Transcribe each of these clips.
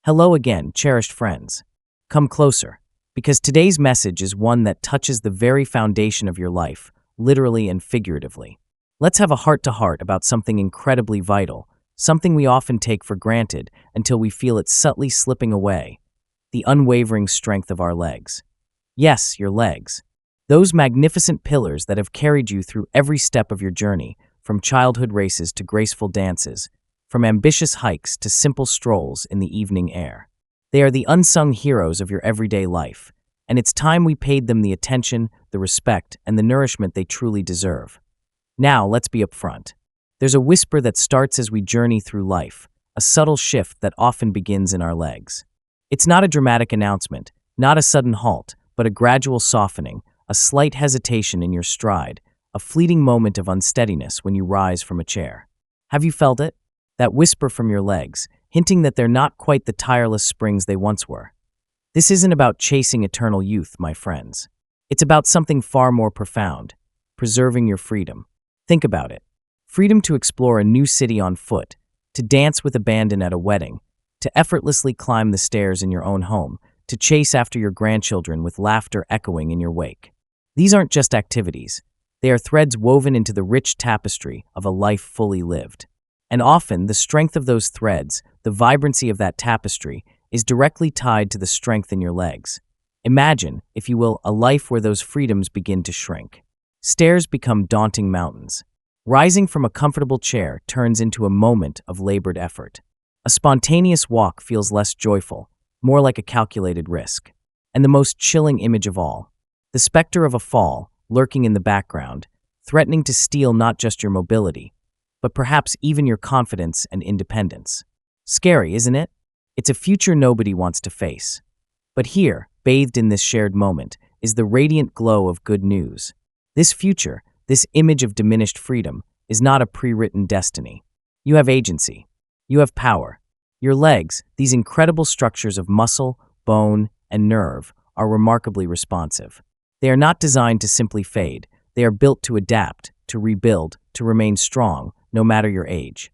Hello again, cherished friends. Come closer, because today's message is one that touches the very foundation of your life, literally and figuratively. Let's have a heart-to-heart about something incredibly vital, something we often take for granted until we feel it subtly slipping away: the unwavering strength of our legs. Yes, your legs. Those magnificent pillars that have carried you through every step of your journey, from childhood races to graceful dances, from ambitious hikes to simple strolls in the evening air. They are the unsung heroes of your everyday life, and it's time we paid them the attention, the respect, and the nourishment they truly deserve. Now, let's be upfront. There's a whisper that starts as we journey through life, a subtle shift that often begins in our legs. It's not a dramatic announcement, not a sudden halt, but a gradual softening, a slight hesitation in your stride, a fleeting moment of unsteadiness when you rise from a chair. Have you felt it? That whisper from your legs, hinting that they're not quite the tireless springs they once were. This isn't about chasing eternal youth, my friends. It's about something far more profound: preserving your freedom. Think about it. Freedom to explore a new city on foot, to dance with abandon at a wedding, to effortlessly climb the stairs in your own home, to chase after your grandchildren with laughter echoing in your wake. These aren't just activities. They are threads woven into the rich tapestry of a life fully lived. And often, the strength of those threads, the vibrancy of that tapestry, is directly tied to the strength in your legs. Imagine, if you will, a life where those freedoms begin to shrink. Stairs become daunting mountains. Rising from a comfortable chair turns into a moment of labored effort. A spontaneous walk feels less joyful, more like a calculated risk. And the most chilling image of all: the specter of a fall, lurking in the background, threatening to steal not just your mobility, but perhaps even your confidence and independence. Scary, isn't it? It's a future nobody wants to face. But here, bathed in this shared moment, is the radiant glow of good news. This future, this image of diminished freedom, is not a pre-written destiny. You have agency. You have power. Your legs, these incredible structures of muscle, bone, and nerve, are remarkably responsive. They are not designed to simply fade. They are built to adapt, to rebuild, to remain strong, no matter your age.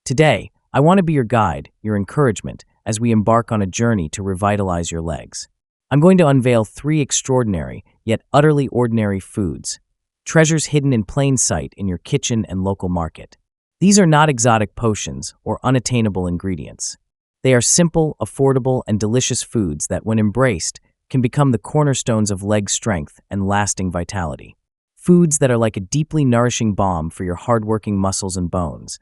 Today, I want to be your guide, your encouragement, as we embark on a journey to revitalize your legs. I'm going to unveil 3 extraordinary, yet utterly ordinary foods, treasures hidden in plain sight in your kitchen and local market. These are not exotic potions or unattainable ingredients. They are simple, affordable, and delicious foods that, when embraced, can become the cornerstones of leg strength and lasting vitality. Foods that are like a deeply nourishing balm for your hardworking muscles and bones.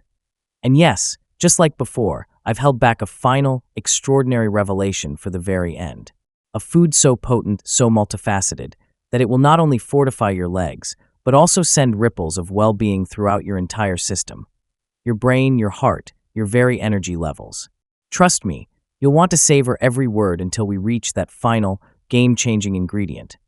And yes, just like before, I've held back a final, extraordinary revelation for the very end. A food so potent, so multifaceted, that it will not only fortify your legs, but also send ripples of well-being throughout your entire system. Your brain, your heart, your very energy levels. Trust me, you'll want to savor every word until we reach that final, game-changing ingredient.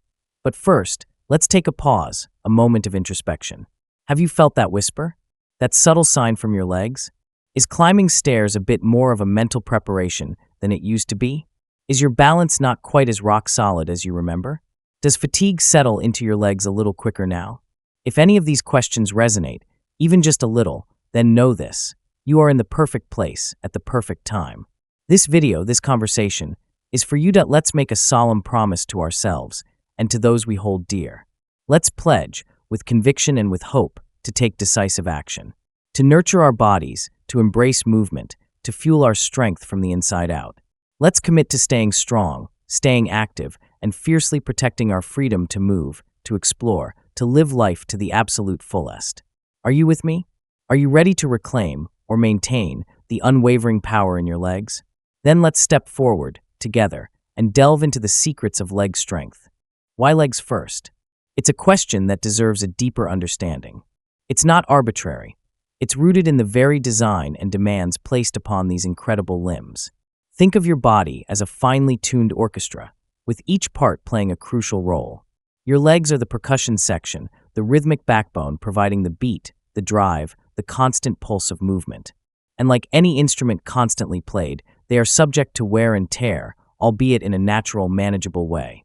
But first, let's take a pause, a moment of introspection. Have you felt that whisper? That subtle sign from your legs? Is climbing stairs a bit more of a mental preparation than it used to be? Is your balance not quite as rock solid as you remember? Does fatigue settle into your legs a little quicker now? If any of these questions resonate, even just a little, then know this: you are in the perfect place at the perfect time. This video, this conversation, is for you. Let's make a solemn promise to ourselves and to those we hold dear. Let's pledge, with conviction and with hope, to take decisive action, to nurture our bodies, to embrace movement, to fuel our strength from the inside out. Let's commit to staying strong, staying active, and fiercely protecting our freedom to move, to explore, to live life to the absolute fullest. Are you with me? Are you ready to reclaim, or maintain, the unwavering power in your legs? Then let's step forward, together, and delve into the secrets of leg strength. Why legs first? It's a question that deserves a deeper understanding. It's not arbitrary. It's rooted in the very design and demands placed upon these incredible limbs. Think of your body as a finely tuned orchestra, with each part playing a crucial role. Your legs are the percussion section, the rhythmic backbone providing the beat, the drive, the constant pulse of movement. And like any instrument constantly played, they are subject to wear and tear, albeit in a natural, manageable way.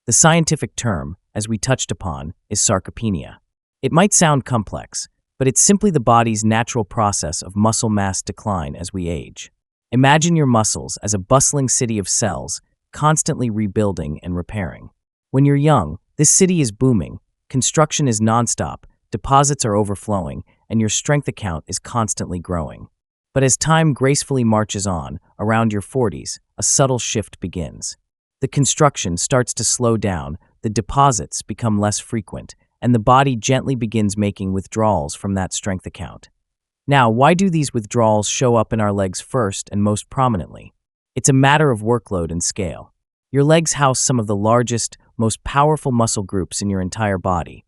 The scientific term, as we touched upon, is sarcopenia. It might sound complex, but it's simply the body's natural process of muscle mass decline as we age. Imagine your muscles as a bustling city of cells, constantly rebuilding and repairing. When you're young, this city is booming, construction is nonstop, deposits are overflowing, and your strength account is constantly growing. But as time gracefully marches on, around your 40s, a subtle shift begins. The construction starts to slow down, the deposits become less frequent, and the body gently begins making withdrawals from that strength account. Now, why do these withdrawals show up in our legs first and most prominently? It's a matter of workload and scale. Your legs house some of the largest, most powerful muscle groups in your entire body.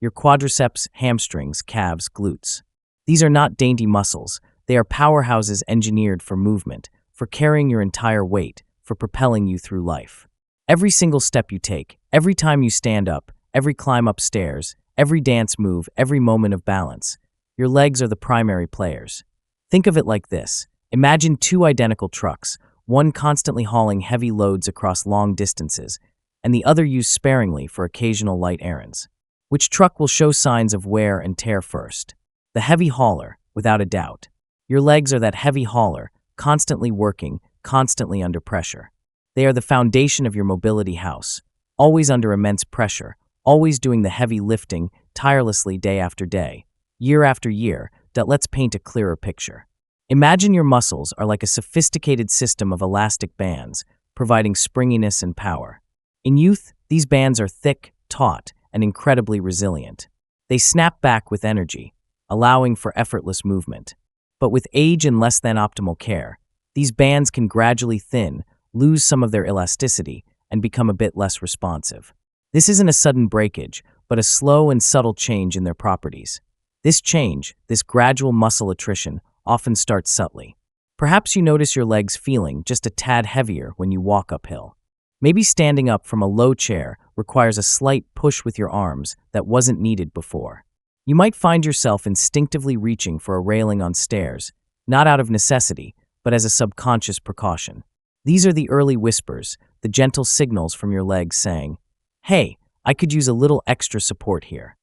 Your quadriceps, hamstrings, calves, glutes. These are not dainty muscles. They are powerhouses engineered for movement, for carrying your entire weight, for propelling you through life. Every single step you take, every time you stand up, every climb upstairs, every dance move, every moment of balance, your legs are the primary players. Think of it like this. Imagine two identical trucks, one constantly hauling heavy loads across long distances, and the other used sparingly for occasional light errands. Which truck will show signs of wear and tear first? The heavy hauler, without a doubt. Your legs are that heavy hauler, constantly working, constantly under pressure. They are the foundation of your mobility house, always under immense pressure, always doing the heavy lifting, tirelessly day after day, year after year. Let's paint a clearer picture. Imagine your muscles are like a sophisticated system of elastic bands, providing springiness and power. In youth, these bands are thick, taut, and incredibly resilient. They snap back with energy, allowing for effortless movement. But with age and less than optimal care, these bands can gradually thin, lose some of their elasticity, and become a bit less responsive. This isn't a sudden breakage, but a slow and subtle change in their properties. This change, this gradual muscle attrition, often starts subtly. Perhaps you notice your legs feeling just a tad heavier when you walk uphill. Maybe standing up from a low chair requires a slight push with your arms that wasn't needed before. You might find yourself instinctively reaching for a railing on stairs, not out of necessity, but as a subconscious precaution. These are the early whispers, the gentle signals from your legs saying, "Hey, I could use a little extra support here."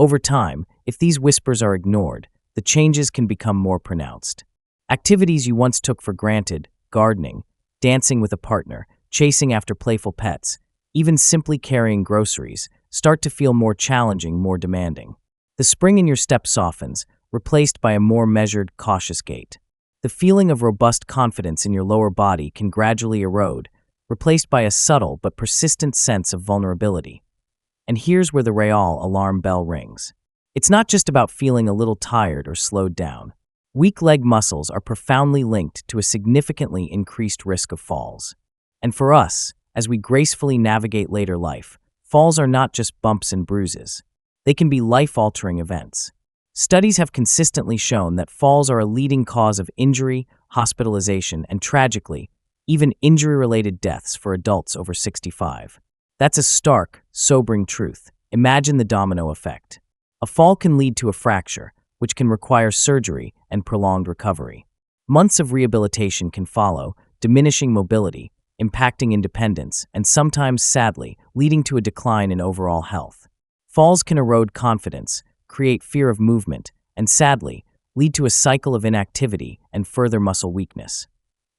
Over time, if these whispers are ignored, the changes can become more pronounced. Activities you once took for granted, gardening, dancing with a partner, chasing after playful pets, even simply carrying groceries, start to feel more challenging, more demanding. The spring in your step softens, replaced by a more measured, cautious gait. The feeling of robust confidence in your lower body can gradually erode, replaced by a subtle but persistent sense of vulnerability. And here's where the Real alarm bell rings. It's not just about feeling a little tired or slowed down. Weak leg muscles are profoundly linked to a significantly increased risk of falls. And for us, as we gracefully navigate later life, falls are not just bumps and bruises. They can be life-altering events. Studies have consistently shown that falls are a leading cause of injury, hospitalization, and tragically, even injury-related deaths for adults over 65. That's a stark, sobering truth. Imagine the domino effect. A fall can lead to a fracture, which can require surgery and prolonged recovery. Months of rehabilitation can follow, diminishing mobility, impacting independence, and sometimes, sadly, leading to a decline in overall health. Falls can erode confidence, create fear of movement, and sadly, lead to a cycle of inactivity and further muscle weakness.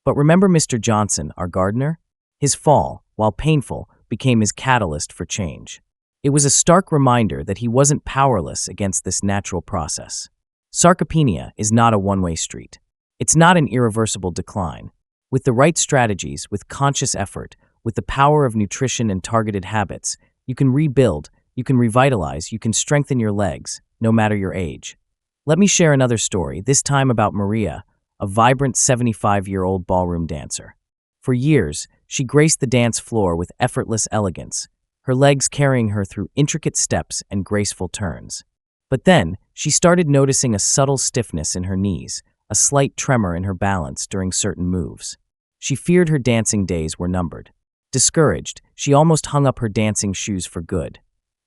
But remember Mr. Johnson, our gardener? His fall, while painful, became his catalyst for change. It was a stark reminder that he wasn't powerless against this natural process. Sarcopenia is not a one-way street. It's not an irreversible decline. With the right strategies, with conscious effort, with the power of nutrition and targeted habits, you can rebuild, you can revitalize, you can strengthen your legs, no matter your age. Let me share another story, this time about Maria, a vibrant 75-year-old ballroom dancer. For years, she graced the dance floor with effortless elegance, her legs carrying her through intricate steps and graceful turns. But then, she started noticing a subtle stiffness in her knees, a slight tremor in her balance during certain moves. She feared her dancing days were numbered. Discouraged, she almost hung up her dancing shoes for good.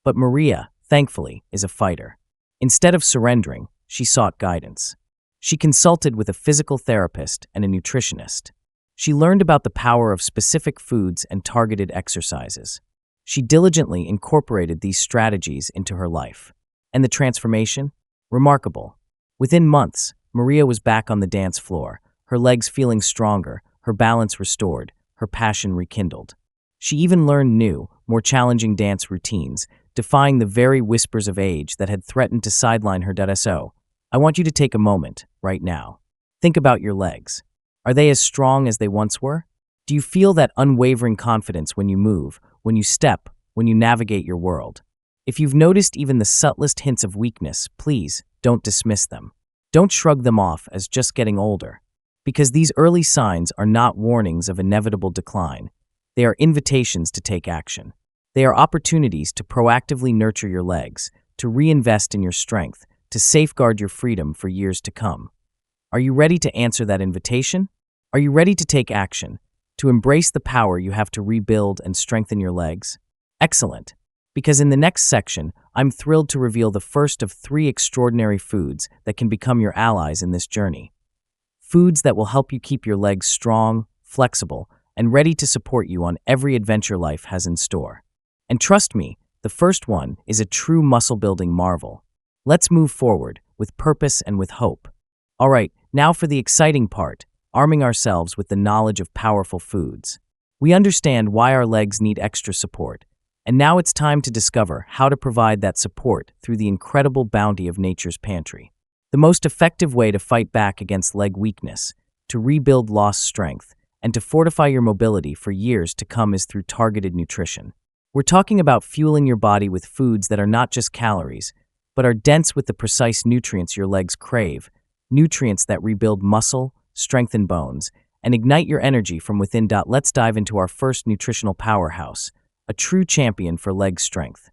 But Maria, thankfully, is a fighter. Instead of surrendering, she sought guidance. She consulted with a physical therapist and a nutritionist. She learned about the power of specific foods and targeted exercises. She diligently incorporated these strategies into her life. And the transformation? Remarkable. Within months, Maria was back on the dance floor, her legs feeling stronger, her balance restored, her passion rekindled. She even learned new, more challenging dance routines, defying the very whispers of age that had threatened to sideline her. So, I want you to take a moment, right now. Think about your legs. Are they as strong as they once were? Do you feel that unwavering confidence when you move, when you step, when you navigate your world? If you've noticed even the subtlest hints of weakness, please don't dismiss them. Don't shrug them off as just getting older. Because these early signs are not warnings of inevitable decline. They are invitations to take action. They are opportunities to proactively nurture your legs, to reinvest in your strength, to safeguard your freedom for years to come. Are you ready to answer that invitation? Are you ready to take action, to embrace the power you have to rebuild and strengthen your legs? Excellent. Because in the next section, I'm thrilled to reveal the first of 3 extraordinary foods that can become your allies in this journey. Foods that will help you keep your legs strong, flexible, and ready to support you on every adventure life has in store. And trust me, the first one is a true muscle-building marvel. Let's move forward, with purpose and with hope. All right, now for the exciting part, arming ourselves with the knowledge of powerful foods. We understand why our legs need extra support, and now it's time to discover how to provide that support through the incredible bounty of nature's pantry. The most effective way to fight back against leg weakness, to rebuild lost strength, and to fortify your mobility for years to come is through targeted nutrition. We're talking about fueling your body with foods that are not just calories, but are dense with the precise nutrients your legs crave, nutrients that rebuild muscle, strengthen bones, and ignite your energy from within. Let's dive into our first nutritional powerhouse, a true champion for leg strength.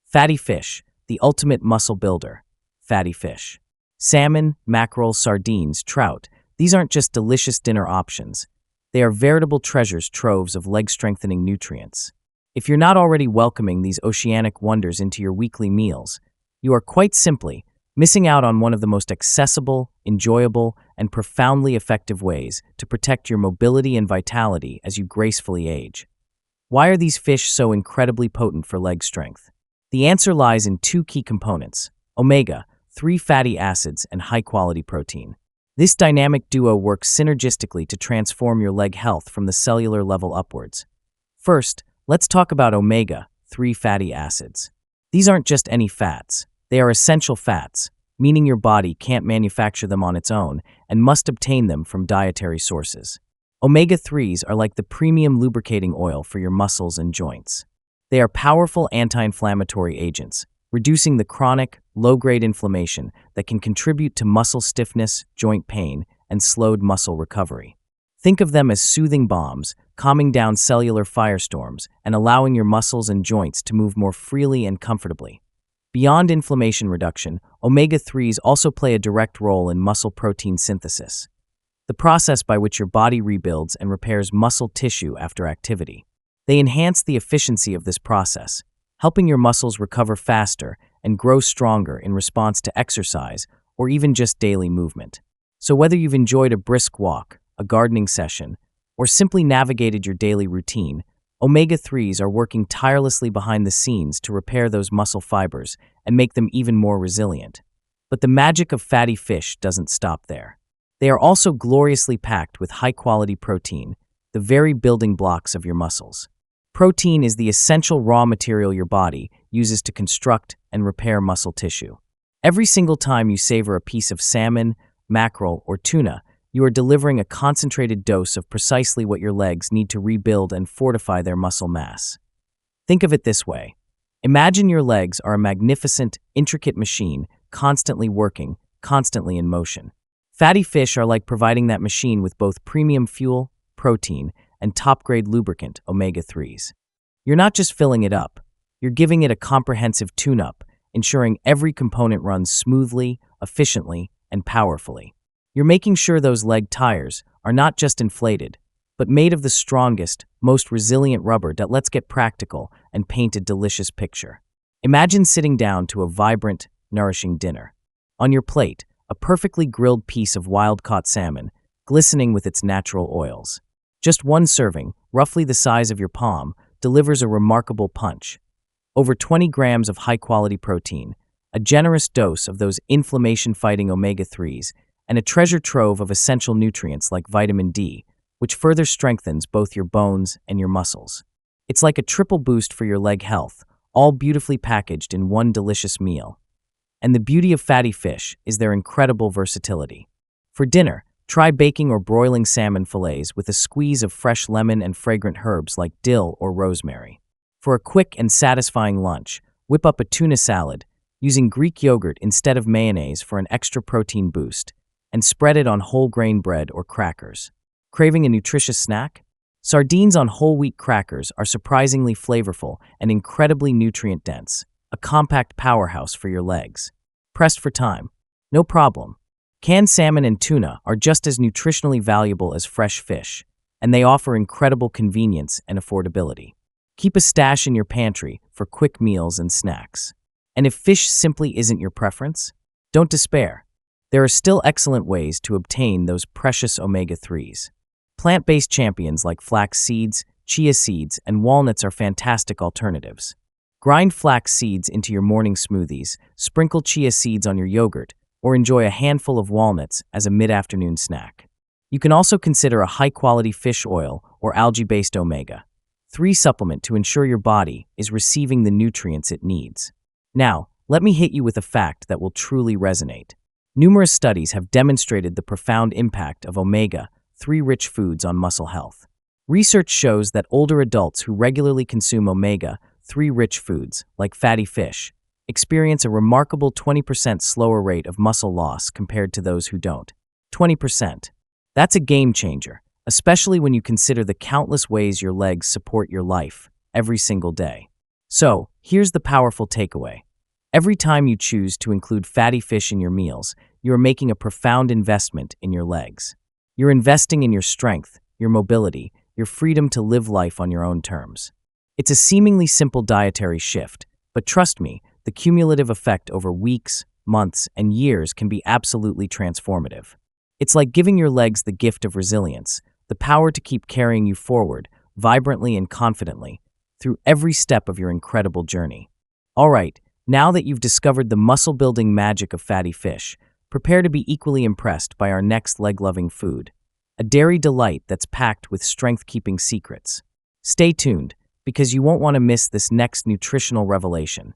Fatty fish, the ultimate muscle builder. Fatty fish. Salmon, mackerel, sardines, trout, these aren't just delicious dinner options. They are veritable treasures troves of leg-strengthening nutrients. If you're not already welcoming these oceanic wonders into your weekly meals, you are quite simply missing out on one of the most accessible, enjoyable, and profoundly effective ways to protect your mobility and vitality as you gracefully age. Why are these fish so incredibly potent for leg strength? The answer lies in 2 key components: omega-3 fatty acids and high-quality protein. This dynamic duo works synergistically to transform your leg health from the cellular level upwards. First, let's talk about omega-3 fatty acids. These aren't just any fats. They are essential fats, meaning your body can't manufacture them on its own and must obtain them from dietary sources. Omega-3s are like the premium lubricating oil for your muscles and joints. They are powerful anti-inflammatory agents, reducing the chronic, low-grade inflammation that can contribute to muscle stiffness, joint pain, and slowed muscle recovery. Think of them as soothing balms, calming down cellular firestorms and allowing your muscles and joints to move more freely and comfortably. Beyond inflammation reduction, omega-3s also play a direct role in muscle protein synthesis, the process by which your body rebuilds and repairs muscle tissue after activity. They enhance the efficiency of this process, helping your muscles recover faster and grow stronger in response to exercise or even just daily movement. So whether you've enjoyed a brisk walk, a gardening session, or simply navigated your daily routine, omega-3s are working tirelessly behind the scenes to repair those muscle fibers and make them even more resilient. But the magic of fatty fish doesn't stop there. They are also gloriously packed with high-quality protein, the very building blocks of your muscles. Protein is the essential raw material your body uses to construct and repair muscle tissue. Every single time you savor a piece of salmon, mackerel, or tuna, you are delivering a concentrated dose of precisely what your legs need to rebuild and fortify their muscle mass. Think of it this way. Imagine your legs are a magnificent, intricate machine, constantly working, constantly in motion. Fatty fish are like providing that machine with both premium fuel, protein, and top-grade lubricant, omega-3s. You're not just filling it up, you're giving it a comprehensive tune-up, ensuring every component runs smoothly, efficiently, and powerfully. You're making sure those leg tires are not just inflated, but made of the strongest, most resilient rubber. Let's get practical and paint a delicious picture. Imagine sitting down to a vibrant, nourishing dinner. On your plate, a perfectly grilled piece of wild-caught salmon, glistening with its natural oils. Just one serving, roughly the size of your palm, delivers a remarkable punch. Over 20 grams of high-quality protein, a generous dose of those inflammation-fighting omega-3s, and a treasure trove of essential nutrients like vitamin D, which further strengthens both your bones and your muscles. It's like a triple boost for your leg health, all beautifully packaged in one delicious meal. And the beauty of fatty fish is their incredible versatility. For dinner, try baking or broiling salmon fillets with a squeeze of fresh lemon and fragrant herbs like dill or rosemary. For a quick and satisfying lunch, whip up a tuna salad, using Greek yogurt instead of mayonnaise for an extra protein boost, and spread it on whole grain bread or crackers. Craving a nutritious snack? Sardines on whole wheat crackers are surprisingly flavorful and incredibly nutrient-dense, a compact powerhouse for your legs. Pressed for time? No problem. Canned salmon and tuna are just as nutritionally valuable as fresh fish, and they offer incredible convenience and affordability. Keep a stash in your pantry for quick meals and snacks. And if fish simply isn't your preference, don't despair. There are still excellent ways to obtain those precious omega-3s. Plant-based champions like flax seeds, chia seeds, and walnuts are fantastic alternatives. Grind flax seeds into your morning smoothies, sprinkle chia seeds on your yogurt, or enjoy a handful of walnuts as a mid-afternoon snack. You can also consider a high-quality fish oil or algae-based omega-3 supplement to ensure your body is receiving the nutrients it needs. Now, let me hit you with a fact that will truly resonate. Numerous studies have demonstrated the profound impact of omega-3-rich foods on muscle health. Research shows that older adults who regularly consume omega-3-rich foods, like fatty fish, experience a remarkable 20% slower rate of muscle loss compared to those who don't. 20%. That's a game changer, especially when you consider the countless ways your legs support your life every single day. So, here's the powerful takeaway. Every time you choose to include fatty fish in your meals, you are making a profound investment in your legs. You're investing in your strength, your mobility, your freedom to live life on your own terms. It's a seemingly simple dietary shift, but trust me, the cumulative effect over weeks, months, and years can be absolutely transformative. It's like giving your legs the gift of resilience, the power to keep carrying you forward, vibrantly and confidently, through every step of your incredible journey. All right, now that you've discovered the muscle-building magic of fatty fish, prepare to be equally impressed by our next leg-loving food, a dairy delight that's packed with strength-keeping secrets. Stay tuned, because you won't want to miss this next nutritional revelation.